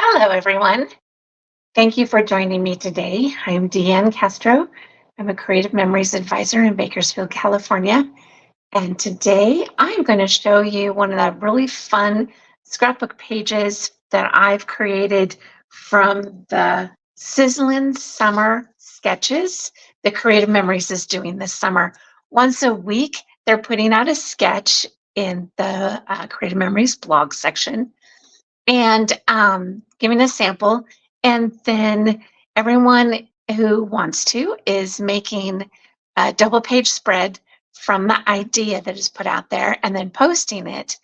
Hello, everyone. Thank you for joining me today. I'm Deanne Castro. I'm a Creative Memories Advisor in Bakersfield, California. And today I'm going to show you one of the really fun scrapbook pages that I've created from the Sizzlin Summer Sketches that Creative Memories is doing this summer. Once a week, they're putting out a sketch in the Creative Memories blog section and giving a sample. And then everyone who wants to is making a double page spread from the idea that is put out there and then posting it,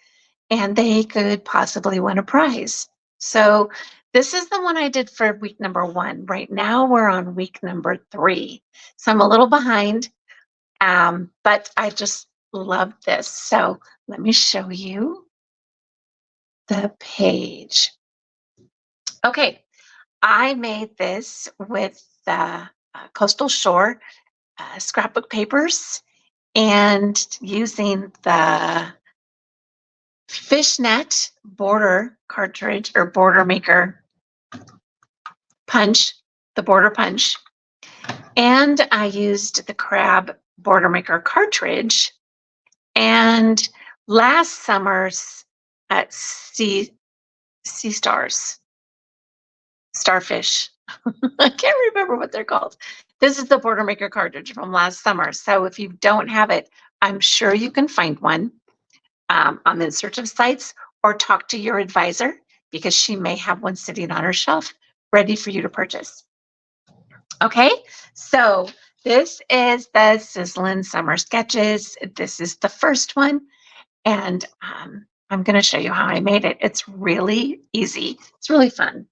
and they could possibly win a prize. So this is the one I did for week number 1. Right now we're on week number 3. So I'm a little behind, but I just love this. So let me show you the page. Okay, I made this with the Coastal Shore scrapbook papers and using the fishnet border cartridge or border maker punch, the border punch. And I used the crab border maker cartridge and last summer's sea stars, starfish. I can't remember what they're called. This is the border maker cartridge from last summer. So if you don't have it, I'm sure you can find one on the search of sites or talk to your advisor because she may have one sitting on her shelf ready for you to purchase. Okay, so this is the Sizzlin Summer Sketches. This is the first one, and I'm going to show you how I made it. It's really easy. It's really fun.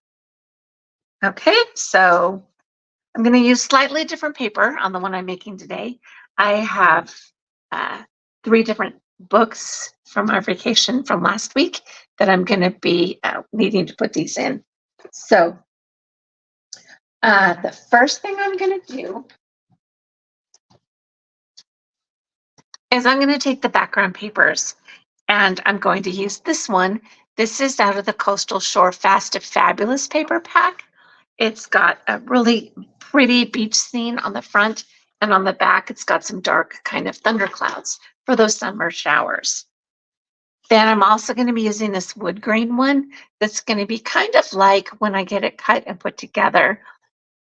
Okay, so I'm going to use slightly different paper on the one I'm making today. I have 3 different books from our vacation from last week that I'm going to be needing to put these in. So the first thing I'm going to do is I'm going to take the background papers and I'm going to use this one. This is out of the Coastal Shore Fast and Fabulous paper pack. It's got a really pretty beach scene on the front, and on the back, it's got some dark kind of thunderclouds for those summer showers. Then I'm also going to be using this wood grain one that's going to be kind of like when I get it cut and put together,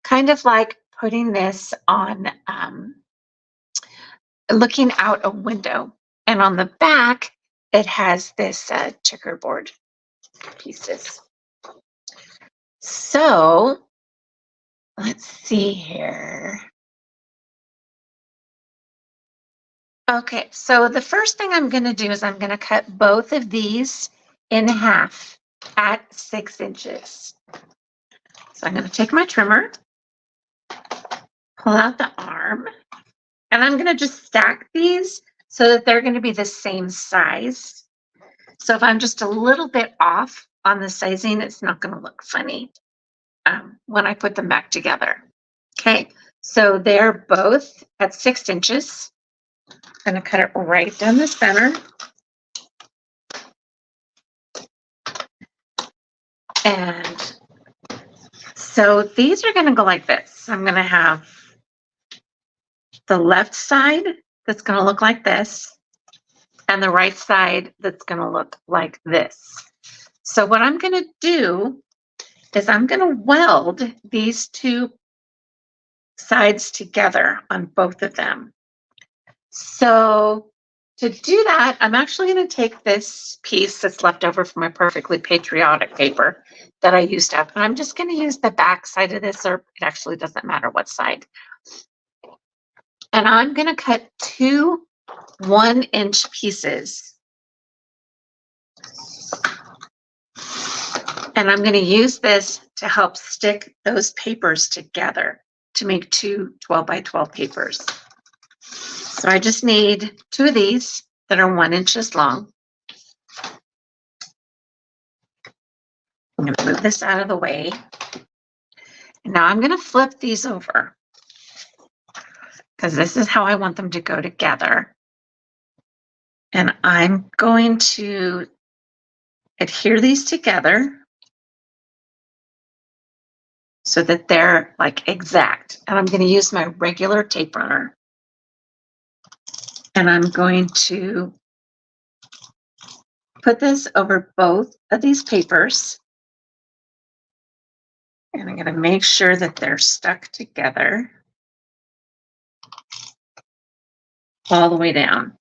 kind of like putting this on, looking out a window. And on the back, it has this checkerboard pieces. So let's see here. Okay, so the first thing I'm going to do is I'm going to cut both of these in half at 6 inches. So I'm going to take my trimmer, pull out the arm, and I'm going to just stack these so that they're going to be the same size. So if I'm just a little bit off on the sizing, it's not going to look funny when I put them back together. Okay, so they're both at 6 inches. I'm going to cut it right down the center. And so these are going to go like this. I'm going to have the left side that's going to look like this and the right side that's going to look like this. So what I'm going to do is I'm going to weld these 2 sides together on both of them. So to do that, I'm actually going to take this piece that's left over from my Perfectly Patriotic paper that I used up, and I'm just going to use the back side of this, or it actually doesn't matter what side. And I'm going to cut 2 1-inch pieces. And I'm going to use this to help stick those papers together to make 2 12 by 12 papers. So I just need 2 of these that are 1 inches long. I'm going to move this out of the way. And now I'm going to flip these over because this is how I want them to go together. And I'm going to adhere these together so that they're like exact. And I'm going to use my regular tape runner. And I'm going to put this over both of these papers. And I'm going to make sure that they're stuck together all the way down.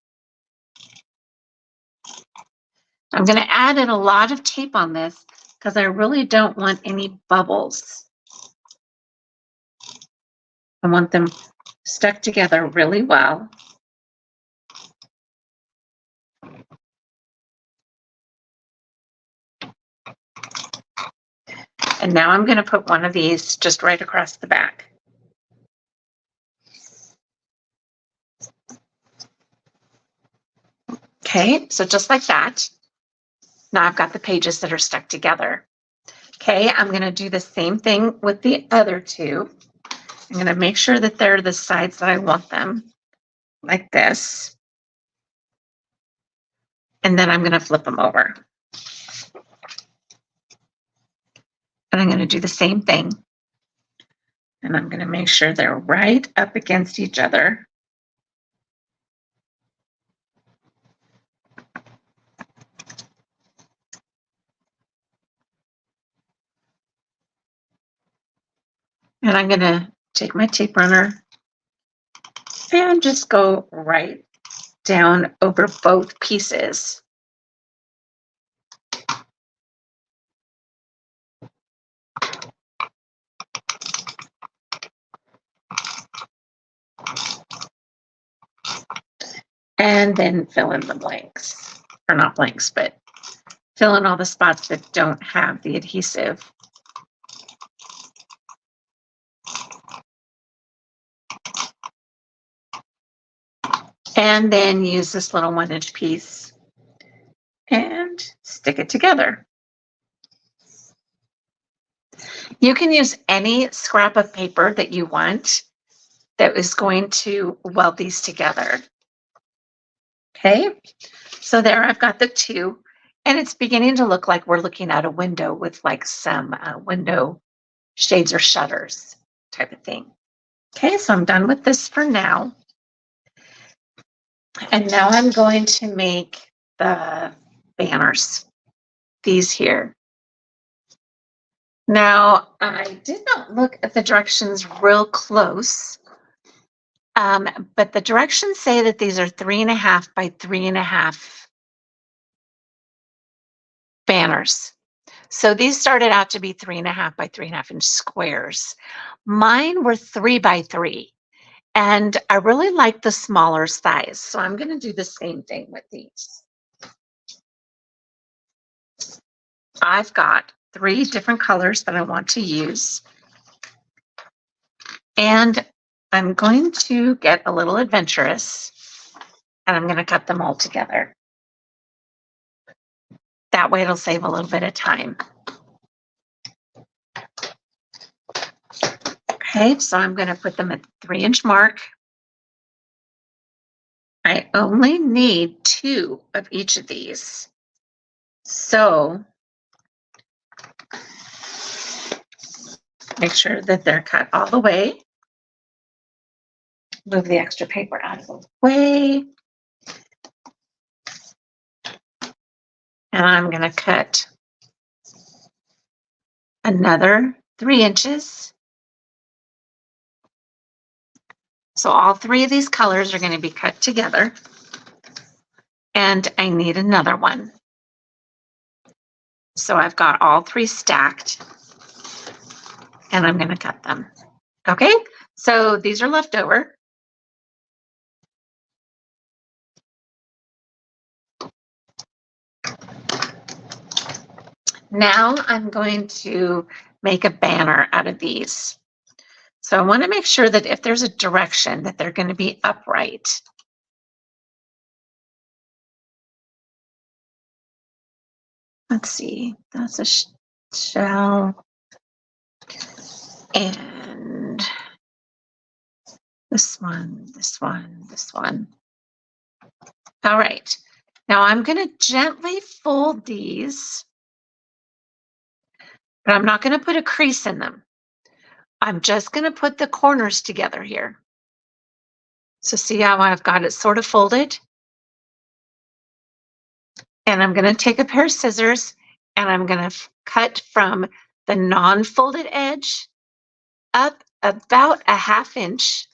I'm going to add in a lot of tape on this because I really don't want any bubbles. I want them stuck together really well. And now I'm going to put one of these just right across the back. Okay, so just like that. Now I've got the pages that are stuck together. Okay, I'm going to do the same thing with the other two. I'm going to make sure that they're the sides that I want them, like this. And then I'm going to flip them over. And I'm going to do the same thing. And I'm going to make sure they're right up against each other. And I'm going to take my tape runner and just go right down over both pieces. And then fill in the blanks, or not blanks, but fill in all the spots that don't have the adhesive. And then use this little 1-inch piece and stick it together. You can use any scrap of paper that you want that is going to weld these together. Okay, so there I've got the two, and it's beginning to look like we're looking out a window with like some window shades or shutters type of thing. Okay, so I'm done with this for now. And now I'm going to make the banners, these here. Now, I did not look at the directions real close, but the directions say that these are 3.5 by 3.5 banners. So these started out to be 3.5 by 3.5 inch squares. Mine were 3 by 3. And I really like the smaller size. So I'm going to do the same thing with these. I've got 3 different colors that I want to use. And I'm going to get a little adventurous, and I'm going to cut them all together. That way it'll save a little bit of time. Okay, so I'm going to put them at the 3-inch mark. I only need 2 of each of these. So make sure that they're cut all the way. Move the extra paper out of the way. And I'm going to cut another 3 inches. So all 3 of these colors are going to be cut together. And I need another one. So I've got all 3 stacked. And I'm going to cut them. Okay, so these are left over. Now I'm going to make a banner out of these. So I want to make sure that if there's a direction that they're going to be upright. Let's see, that's a shell. And this one, this one, this one. All right, now I'm going to gently fold these, but I'm not going to put a crease in them. I'm just going to put the corners together here. So see how I've got it sort of folded? And I'm going to take a pair of scissors and I'm going to cut from the non-folded edge up about a 1/2 inch.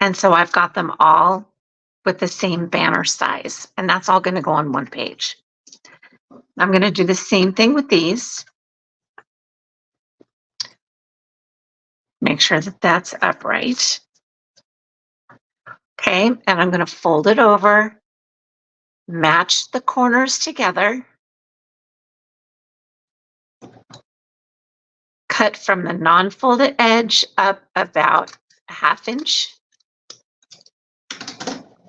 And so I've got them all with the same banner size, and that's all going to go on one page. I'm going to do the same thing with these. Make sure that that's upright. Okay, and I'm going to fold it over, match the corners together, cut from the non-folded edge up about a 1/2 inch.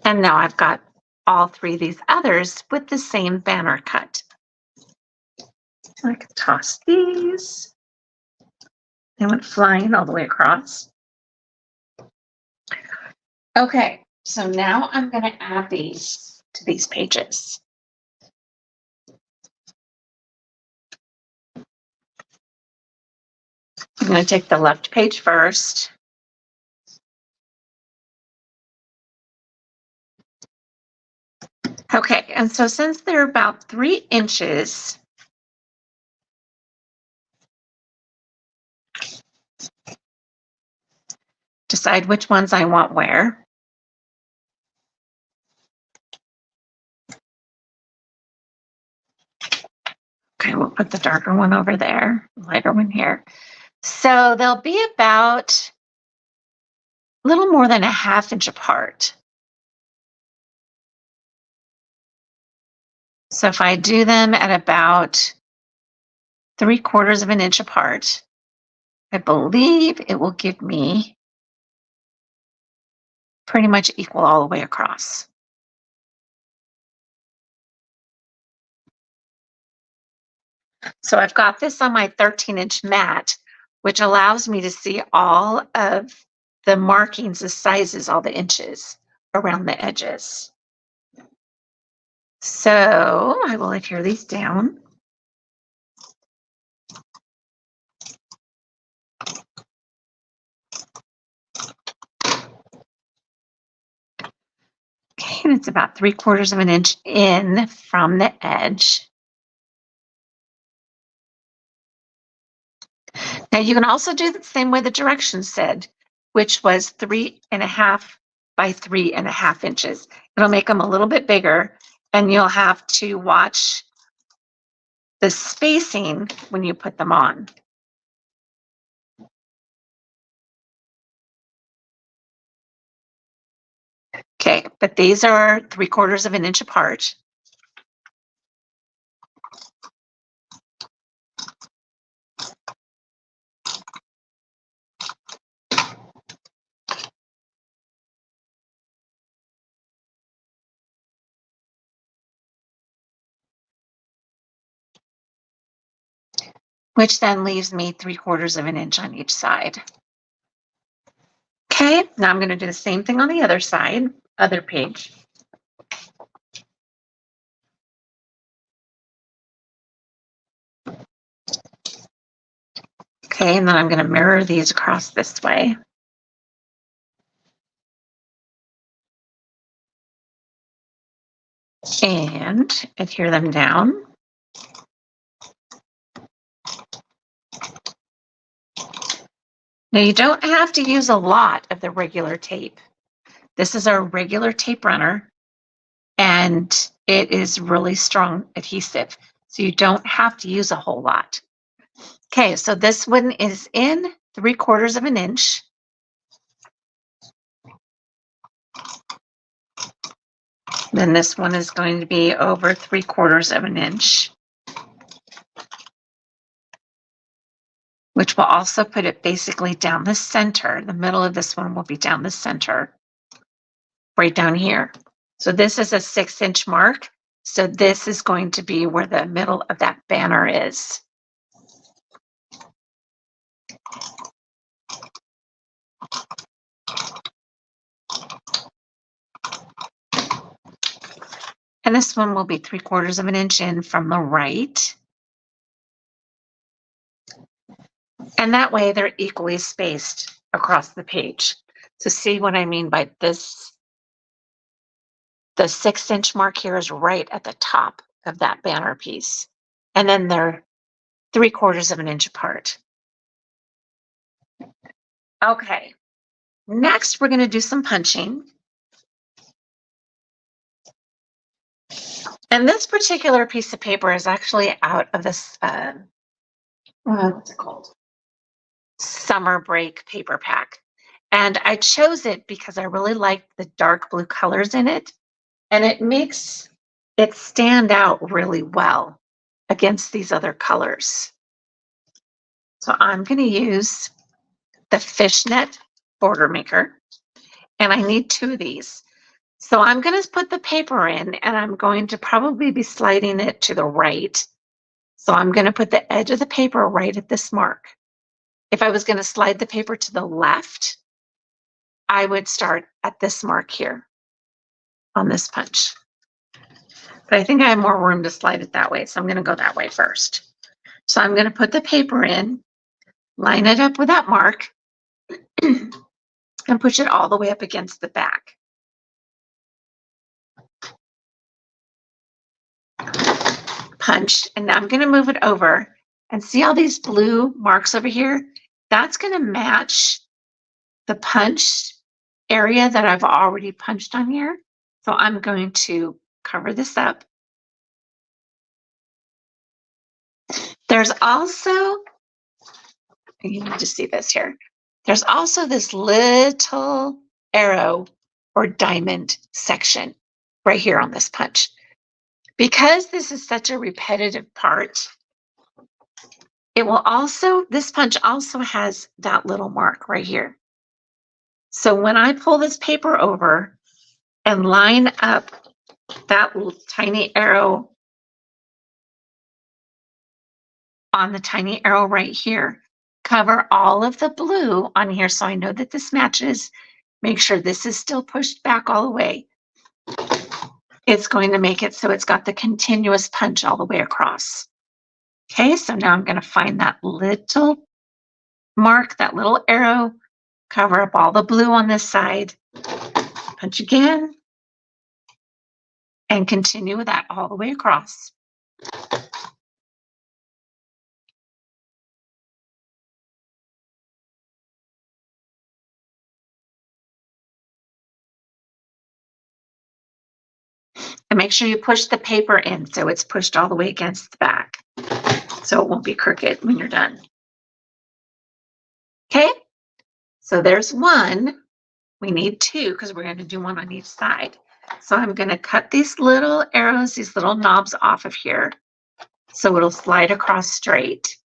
And now I've got all 3 of these others with the same banner cut. I can toss these. They went flying all the way across. Okay, so now I'm going to add these to these pages. I'm going to take the left page first. Okay, and so since they're about 3 inches, decide which ones I want where. Okay, we'll put the darker one over there, lighter one here. So they'll be about a little more than a 1/2 inch apart. So if I do them at about 3/4 of an inch apart, I believe it will give me pretty much equal all the way across. So I've got this on my 13-inch mat, which allows me to see all of the markings, the sizes, all the inches around the edges. So I will adhere these down. Okay, and it's about 3/4 of an inch in from the edge. Now you can also do the same way the directions said, which was 3.5 by 3.5 inches. It'll make them a little bit bigger, and you'll have to watch the spacing when you put them on. Okay, but these are 3/4 of an inch apart. Which then leaves me 3/4 of an inch on each side. Okay, now I'm going to do the same thing on the other side, other page. Okay, and then I'm going to mirror these across this way. And adhere them down. Now you don't have to use a lot of the regular tape. This is our regular tape runner, and it is really strong adhesive. So you don't have to use a whole lot. Okay, so this one is in 3/4 of an inch. Then this one is going to be over 3/4 of an inch, which will also put it basically down the center. The middle of this one will be down the center, right down here. So this is a 6-inch mark. So this is going to be where the middle of that banner is. And this one will be 3/4 of an inch in from the right. And that way they're equally spaced across the page. So see what I mean by this? The 6-inch mark here is right at the top of that banner piece. And then they're 3/4 of an inch apart. Okay, next we're going to do some punching. And this particular piece of paper is actually out of this, what's it called? Summer break paper pack. And I chose it because I really liked the dark blue colors in it. And it makes it stand out really well against these other colors. So I'm going to use the fishnet border maker, and I need 2 of these. So I'm going to put the paper in, and I'm going to probably be sliding it to the right. So I'm going to put the edge of the paper right at this mark. If I was going to slide the paper to the left, I would start at this mark here on this punch. But I think I have more room to slide it that way, so I'm going to go that way first. So I'm going to put the paper in, line it up with that mark, and push it all the way up against the back. Punch, and now I'm going to move it over and see all these blue marks over here? That's going to match the punch area that I've already punched on here. So I'm going to cover this up. There's also, you need to see this here. There's also this little arrow or diamond section right here on this punch. Because this is such a repetitive part, it will also, this punch also has that little mark right here. So when I pull this paper over and line up that little tiny arrow on the tiny arrow right here, cover all of the blue on here so I know that this matches. Make sure this is still pushed back all the way. It's going to make it so it's got the continuous punch all the way across. Okay, so now I'm going to find that little mark, that little arrow, cover up all the blue on this side, punch again, and continue with that all the way across. And make sure you push the paper in so it's pushed all the way against the back, so it won't be crooked when you're done. Okay, so there's one. We need 2 because we're going to do one on each side. So I'm going to cut these little arrows, these little knobs off of here so it'll slide across straight.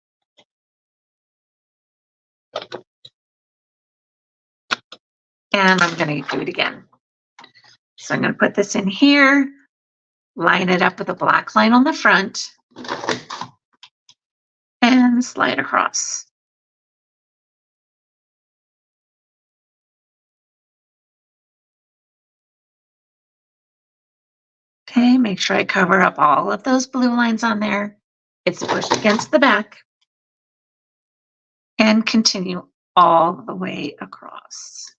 And I'm going to do it again. So I'm going to put this in here, line it up with a black line on the front, and slide across. Okay, make sure I cover up all of those blue lines on there. It's pushed against the back. And continue all the way across.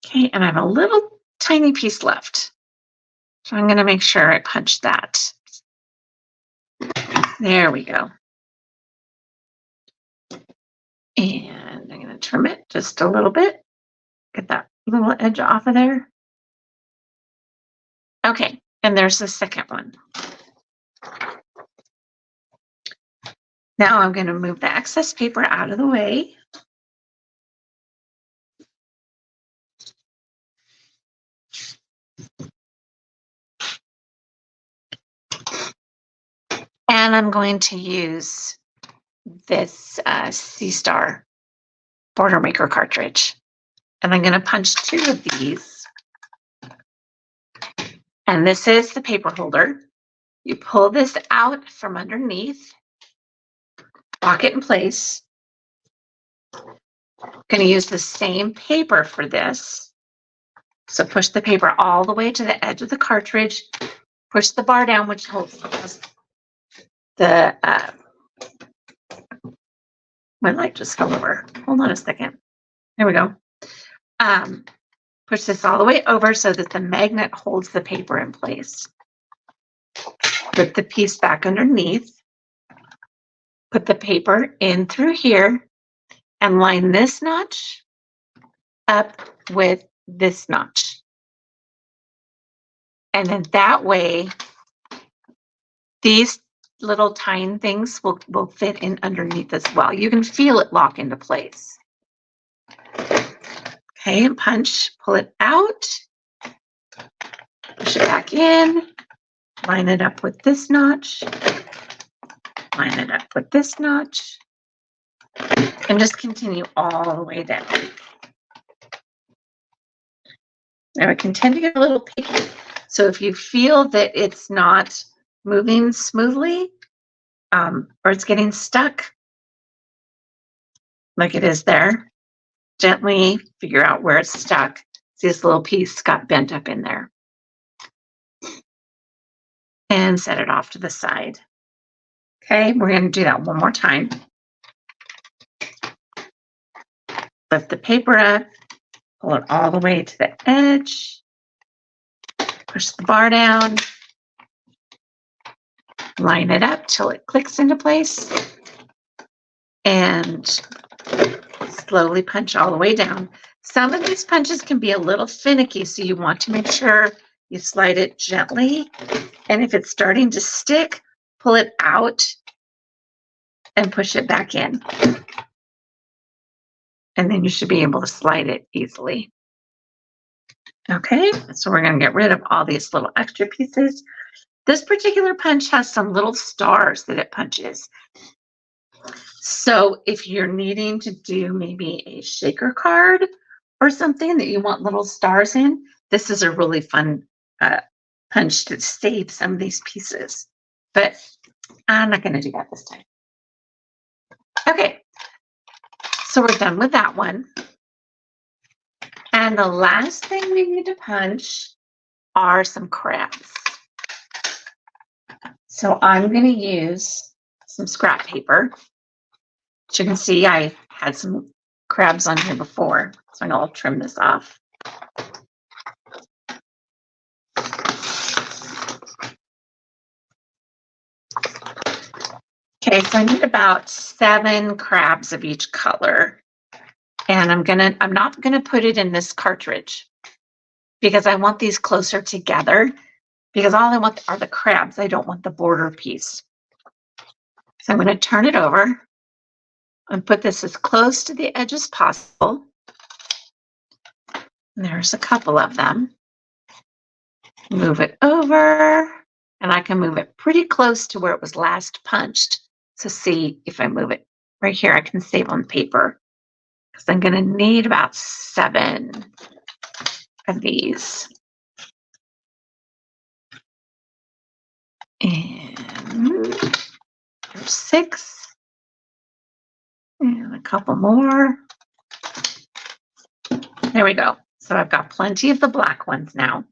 Okay, and I have a little tiny piece left. So I'm going to make sure I punch that. There we go. And I'm going to trim it just a little bit. Get that little edge off of there. Okay, and there's the second one. Now I'm going to move the excess paper out of the way. And I'm going to use this C-Star border maker cartridge. And I'm going to punch 2 of these. And this is the paper holder. You pull this out from underneath, lock it in place. Going to use the same paper for this. So push the paper all the way to the edge of the cartridge. Push the bar down, which holds the, my light just fell over. Hold on a second. There we go. Push this all the way over so that the magnet holds the paper in place. Put the piece back underneath. Put the paper in through here and line this notch up with this notch. And then that way, these little tine things will fit in underneath as well. You can feel it lock into place. Okay, and punch, pull it out, push it back in, line it up with this notch, line it up with this notch, and just continue all the way down. Now it can tend to get a little picky. So if you feel that it's not moving smoothly, or it's getting stuck, like it is there, gently figure out where it's stuck. See, this little piece got bent up in there. And set it off to the side. Okay, we're going to do that one more time. Lift the paper up, pull it all the way to the edge, push the bar down, line it up till it clicks into place, and slowly punch all the way down. Some of these punches can be a little finicky, so you want to make sure you slide it gently. And if it's starting to stick, pull it out and push it back in. And then you should be able to slide it easily. Okay, so we're going to get rid of all these little extra pieces. This particular punch has some little stars that it punches. So if you're needing to do maybe a shaker card or something that you want little stars in, this is a really fun punch to save some of these pieces. But I'm not going to do that this time. Okay, so we're done with that one. And the last thing we need to punch are some crabs. So I'm going to use some scrap paper. As you can see, I had some crabs on here before, so I'll trim this off. Okay, so I need about 7 crabs of each color. And I'm not gonna put it in this cartridge because I want these closer together, because all I want are the crabs. I don't want the border piece. So I'm gonna turn it over and put this as close to the edge as possible. And there's a couple of them. Move it over, and I can move it pretty close to where it was last punched. So see, if I move it right here, I can save on paper, because I'm going to need about 7 of these. And there's 6. And a couple more. There we go. So I've got plenty of the black ones now.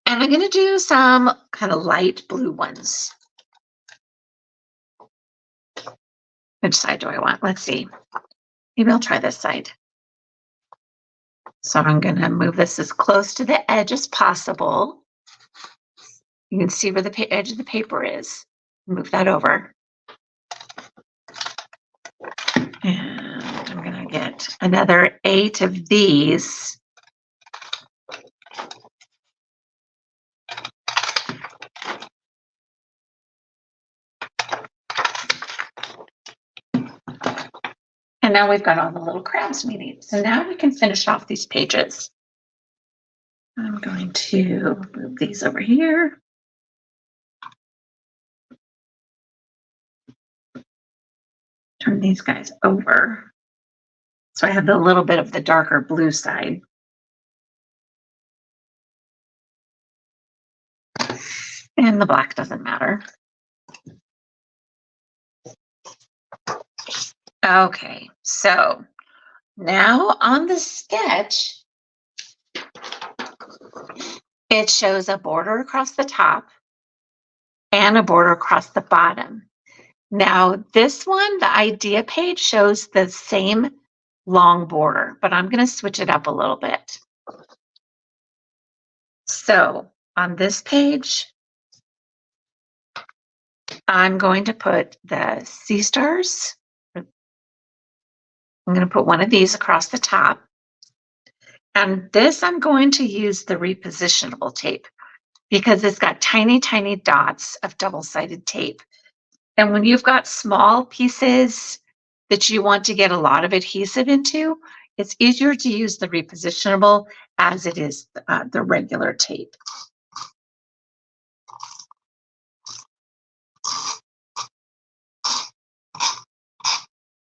And I'm going to do some kind of light blue ones. Which side do I want? Let's see. Maybe I'll try this side. So I'm going to move this as close to the edge as possible. You can see where the edge of the paper is. Move that over. And I'm going to get another 8 of these. And now we've got all the little crabs we need. So now we can finish off these pages. I'm going to move these over here. Turn these guys over. So I have a little bit of the darker blue side. And the black doesn't matter. Okay, so now on the sketch, it shows a border across the top and a border across the bottom. Now, this one, the idea page shows the same long border, but I'm going to switch it up a little bit. So on this page, I'm going to put the sea stars. I'm going to put one of these across the top. And this, I'm going to use the repositionable tape because it's got tiny, tiny dots of double-sided tape. And when you've got small pieces that you want to get a lot of adhesive into, it's easier to use the repositionable as it is the regular tape.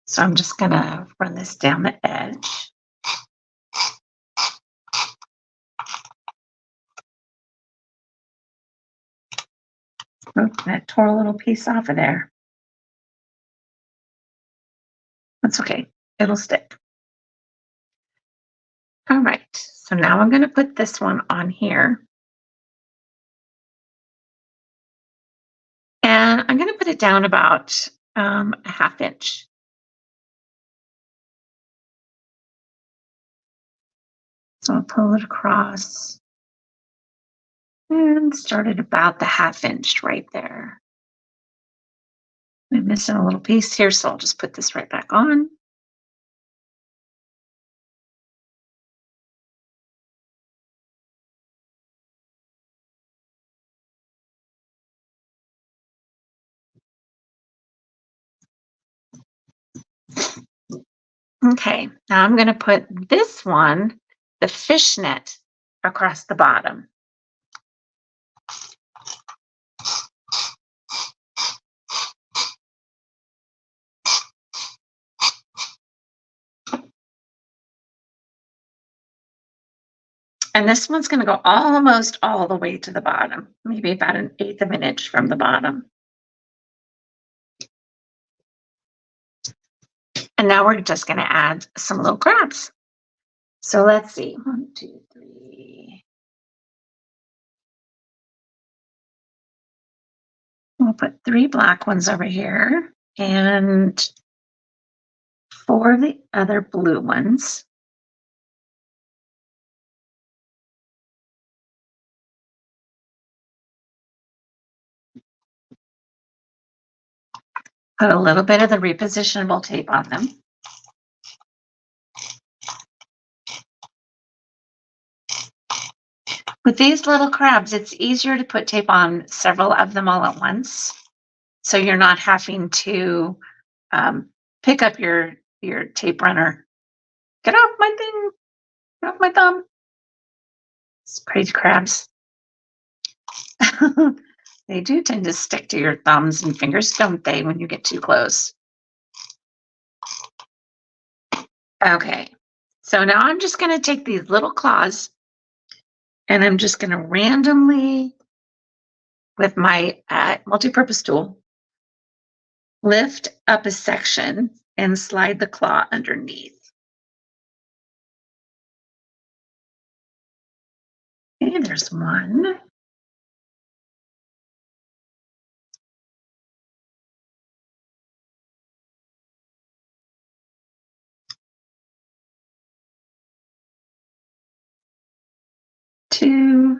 So I'm just going to run this down the edge. Oh, that tore a little piece off of there. That's okay. It'll stick. All right. So now I'm going to put this one on here. And I'm going to put it down about a 1/2 inch. So I'll pull it across and start at about the 1/2 inch right there. I'm missing a little piece here, so I'll just put this right back on. Okay, now I'm going to put this one, the fishnet, across the bottom. And this one's going to go almost all the way to the bottom, maybe about 1/8 of an inch from the bottom. And now we're just going to add some little crabs. So let's see. 1, 2, 3. We'll put 3 black ones over here and 4 of the other blue ones. Put a little bit of the repositionable tape on them. With these little crabs, it's easier to put tape on several of them all at once. So you're not having to pick up your tape runner. Get off my thing, get off my thumb. It's crazy crabs. They do tend to stick to your thumbs and fingers, don't they, when you get too close? Okay, so now I'm just going to take these little claws and I'm just going to randomly, with my multi-purpose tool, lift up a section and slide the claw underneath. Okay, there's one. Two.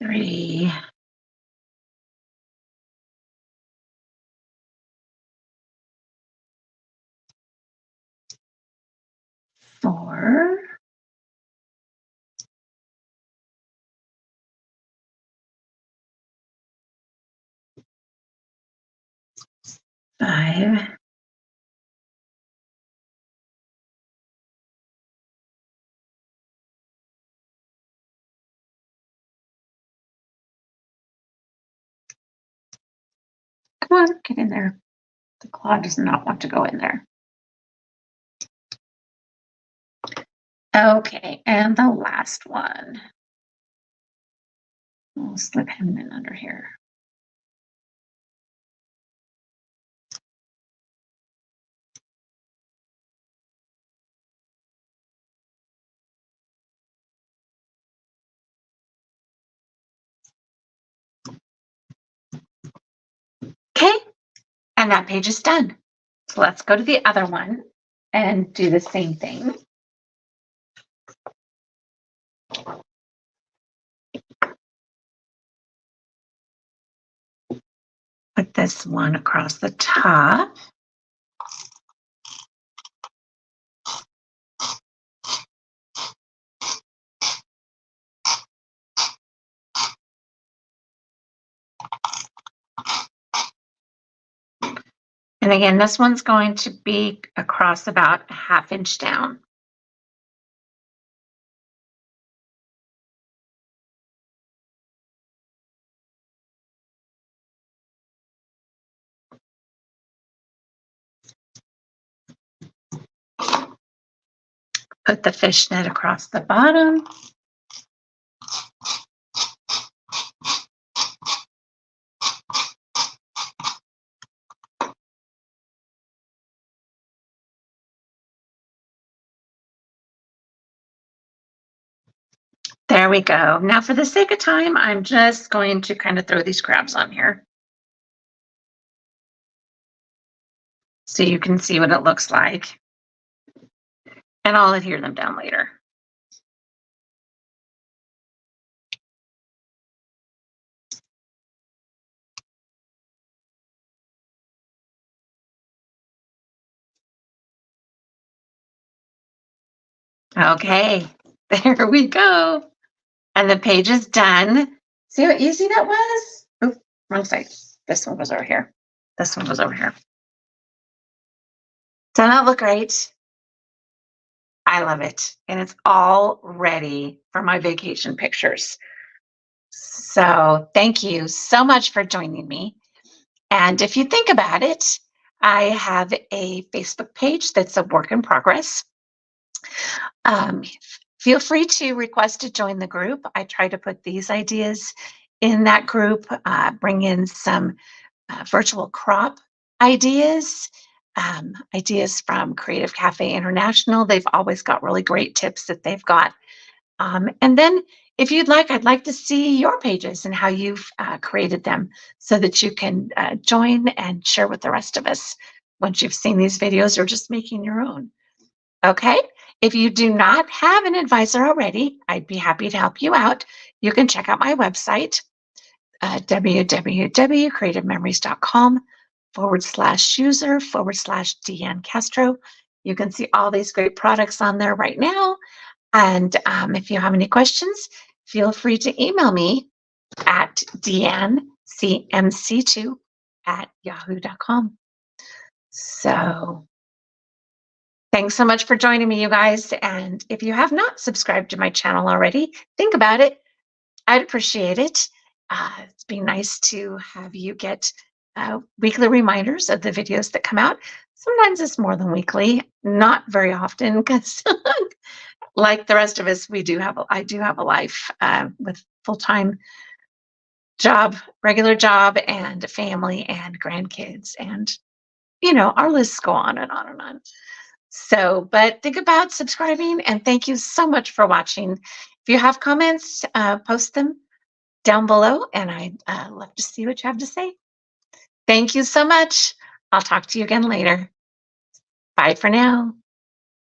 Three. Four. Five. Come on, get in there. The claw does not want to go in there. Okay, and the last one. We'll slip him in under here. Okay, and that page is done. So let's go to the other one and do the same thing. Put this one across the top. And again, this one's going to be across about a ½ inch down. Put the fishnet across the bottom. There we go. Now, for the sake of time, I'm just going to kind of throw these crabs on here so you can see what it looks like. And I'll adhere them down later. Okay, there we go. And the page is done. See how easy that was? Oh, wrong side. This one goes over here. This one goes over here. Doesn't that look great? I love it. And it's all ready for my vacation pictures. So thank you so much for joining me. And if you think about it, I have a Facebook page that's a work in progress. Um, Feel free to request to join the group. I try to put these ideas in that group, bring in some virtual crop ideas, ideas from Creative Cafe International. They've always got really great tips that they've got. And then if you'd like, I'd like to see your pages and how you've created them so that you can join and share with the rest of us once you've seen these videos or just making your own. Okay? If you do not have an advisor already, I'd be happy to help you out. You can check out my website, www.creativememories.com/user/Deanne Castro. You can see all these great products on there right now. And if you have any questions, feel free to email me at deannecmc2@yahoo.com. So thanks so much for joining me, you guys. And if you have not subscribed to my channel already, think about it. I'd appreciate it. It'd be nice to have you get weekly reminders of the videos that come out. Sometimes it's more than weekly, not very often, because like the rest of us, I do have a life with full-time job, regular job, and a family and grandkids, and our lists go on and on and on. So, but think about subscribing, and thank you so much for watching. If you have comments, post them down below, and I'd love to see what you have to say. Thank you so much. I'll talk to you again later. Bye for now.